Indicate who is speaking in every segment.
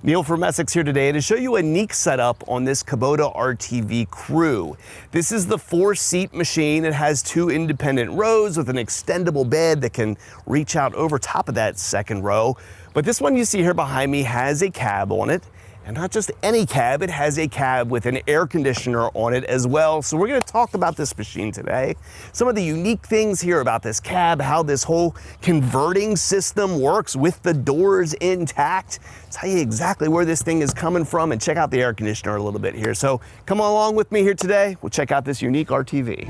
Speaker 1: Neil from Essex here today to show you a unique setup on this Kubota RTV Crew. This is the 4-seat machine. It has 2 independent rows with an extendable bed that can reach out over top of that second row. But this one you see here behind me has a cab on it. And not just any cab, it has a cab with an air conditioner on it as well. So we're going to talk about this machine today. Some of the unique things here about this cab, how this whole converting system works with the doors intact. Tell you exactly where this thing is coming from and check out the air conditioner a little bit here. So come along with me here today. We'll check out this unique RTV.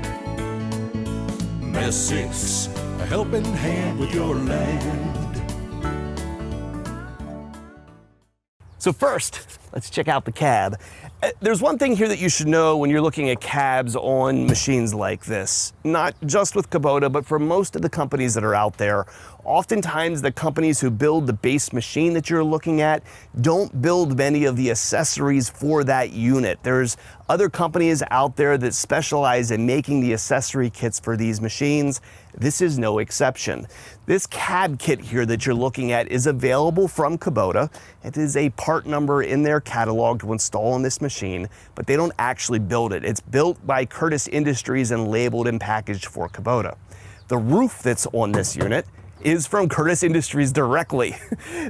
Speaker 2: Essex, a helping hand with your land.
Speaker 1: So first, let's check out the cab. There's one thing here that you should know when you're looking at cabs on machines like this, not just with Kubota, but for most of the companies that are out there. Oftentimes the companies who build the base machine that you're looking at don't build many of the accessories for that unit. There's other companies out there that specialize in making the accessory kits for these machines. This is no exception. This cab kit here that you're looking at is available from Kubota. It is a part number in their catalog to install on this machine, but they don't actually build it. It's built by Curtis Industries and labeled and packaged for Kubota. The roof that's on this unit is from Curtis Industries directly.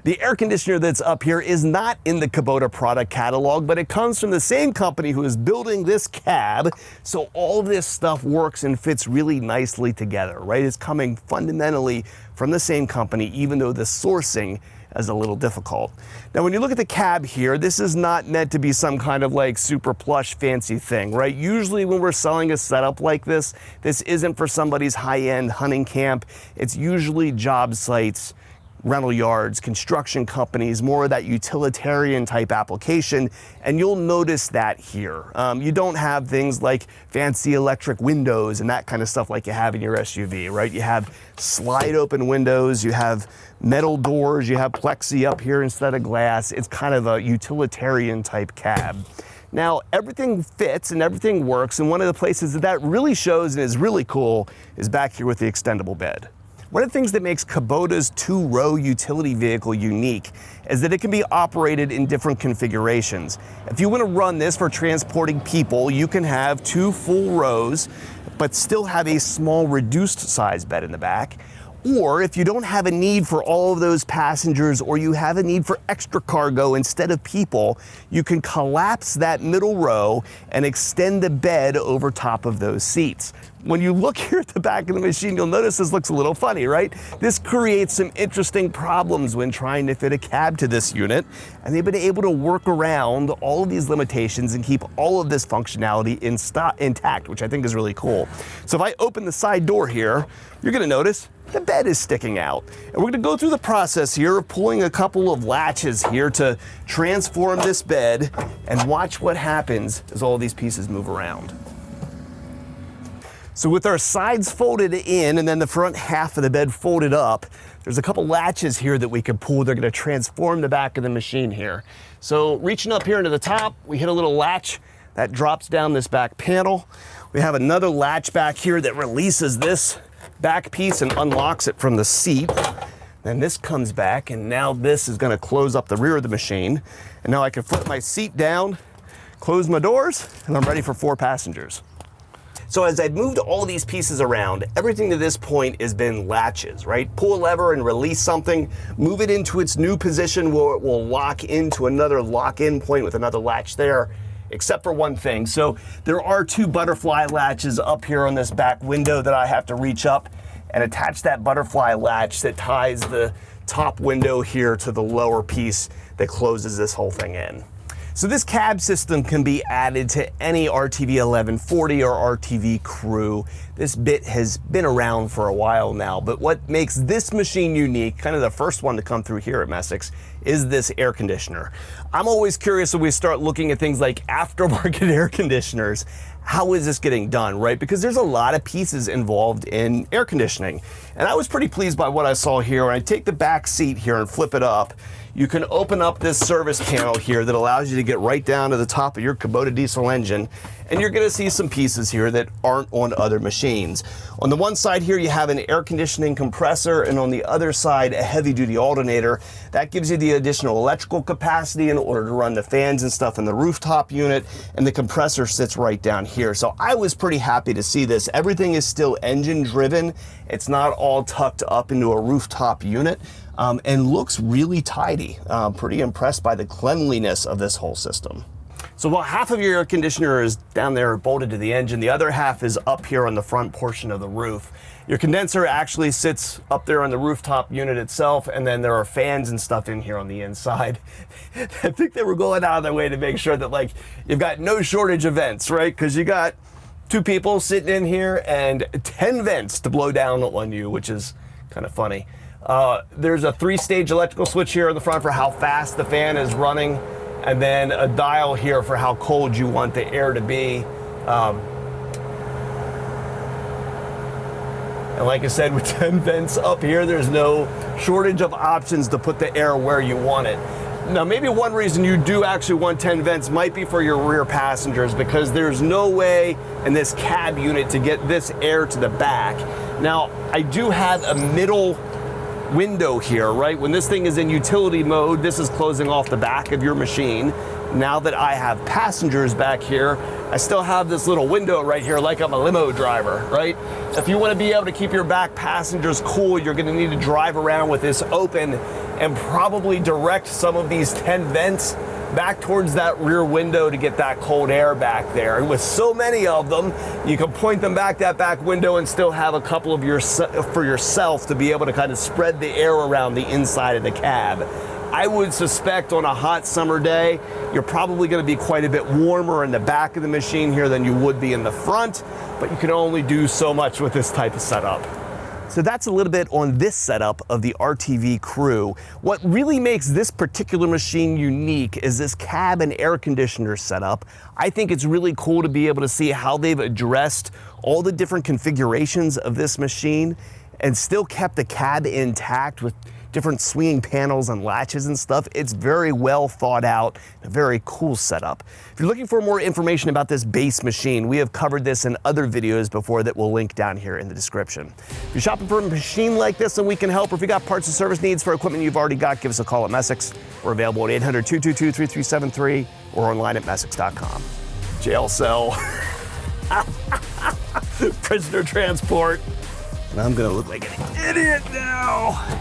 Speaker 1: The air conditioner that's up here is not in the Kubota product catalog, but it comes from the same company who is building this cab. So all of this stuff works and fits really nicely together, right? It's coming fundamentally from the same company, even though the sourcing is a little difficult. Now, when you look at the cab here, this is not meant to be some kind of like super plush fancy thing, right? Usually when we're selling a setup like this isn't for somebody's high-end hunting camp. It's usually job sites, rental yards, construction companies, more of that utilitarian type application, and you'll notice that here. You don't have things like fancy electric windows and that kind of stuff like you have in your SUV, right? You have slide open windows, you have metal doors, you have plexi up here instead of glass. It's kind of a utilitarian type cab. Now, everything fits and everything works, and one of the places that really shows and is really cool is back here with the extendable bed. One of the things that makes Kubota's 2-row utility vehicle unique is that it can be operated in different configurations. If you want to run this for transporting people, you can have 2 full rows, but still have a small reduced size bed in the back. Or if you don't have a need for all of those passengers, or you have a need for extra cargo instead of people, you can collapse that middle row and extend the bed over top of those seats. When you look here at the back of the machine, you'll notice this looks a little funny, right? This creates some interesting problems when trying to fit a cab to this unit, and they've been able to work around all of these limitations and keep all of this functionality intact, which I think is really cool. So if I open the side door here, you're gonna notice the bed is sticking out. And we're gonna go through the process here of pulling a couple of latches here to transform this bed and watch what happens as all these pieces move around. So with our sides folded in and then the front half of the bed folded up, there's a couple latches here that we can pull. They're gonna transform the back of the machine here. So reaching up here into the top, we hit a little latch that drops down this back panel. We have another latch back here that releases this back piece and unlocks it from the seat. Then this comes back, and now this is gonna close up the rear of the machine. And now I can flip my seat down, close my doors, and I'm ready for 4 passengers. So as I've moved all these pieces around, everything to this point has been latches, right? Pull a lever and release something, move it into its new position where it will lock into another lock-in point with another latch there, except for one thing. So there are 2 butterfly latches up here on this back window that I have to reach up and attach that butterfly latch that ties the top window here to the lower piece that closes this whole thing in. So this cab system can be added to any RTV 1140 or RTV Crew. This bit has been around for a while now, but what makes this machine unique, kind of the first one to come through here at Essex, is this air conditioner. I'm always curious when we start looking at things like aftermarket air conditioners, how is this getting done, right? Because there's a lot of pieces involved in air conditioning. And I was pretty pleased by what I saw here. When I take the back seat here and flip it up, you can open up this service panel here that allows you to get right down to the top of your Kubota diesel engine, and you're gonna see some pieces here that aren't on other machines. On the one side here, you have an air conditioning compressor, and on the other side, a heavy-duty alternator. That gives you the additional electrical capacity in order to run the fans and stuff in the rooftop unit, and the compressor sits right down here. So I was pretty happy to see this. Everything is still engine-driven. It's not all tucked up into a rooftop unit. And looks really tidy. Pretty impressed by the cleanliness of this whole system. So while half of your air conditioner is down there bolted to the engine, the other half is up here on the front portion of the roof. Your condenser actually sits up there on the rooftop unit itself, and then there are fans and stuff in here on the inside. I think they were going out of their way to make sure that, like, you've got no shortage of vents, right? Because you got 2 people sitting in here and 10 vents to blow down on you, which is kind of funny. There's a 3-stage electrical switch here in the front for how fast the fan is running, and then a dial here for how cold you want the air to be. And like I said, with 10 vents up here, there's no shortage of options to put the air where you want it. Now, maybe one reason you do actually want 10 vents might be for your rear passengers, because there's no way in this cab unit to get this air to the back. Now, I do have a middle window here, right? When this thing is in utility mode, this is closing off the back of your machine. Now that I have passengers back here, I still have this little window right here like I'm a limo driver, right? If you want to be able to keep your back passengers cool, you're going to need to drive around with this open and probably direct some of these 10 vents back towards that rear window to get that cold air back there. And with so many of them, you can point them back that back window and still have a couple of for yourself to be able to kind of spread the air around the inside of the cab. I would suspect on a hot summer day, you're probably going to be quite a bit warmer in the back of the machine here than you would be in the front, but you can only do so much with this type of setup. So that's a little bit on this setup of the RTV Crew. What really makes this particular machine unique is this cab and air conditioner setup. I think it's really cool to be able to see how they've addressed all the different configurations of this machine and still kept the cab intact with different swinging panels and latches and stuff. It's very well thought out, a very cool setup. If you're looking for more information about this base machine, we have covered this in other videos before that we'll link down here in the description. If you're shopping for a machine like this and we can help, or if you got parts and service needs for equipment you've already got, give us a call at Messick's. We're available at 800-222-3373 or online at Messick's.com. Jail cell. Prisoner transport. And I'm gonna look like an idiot now.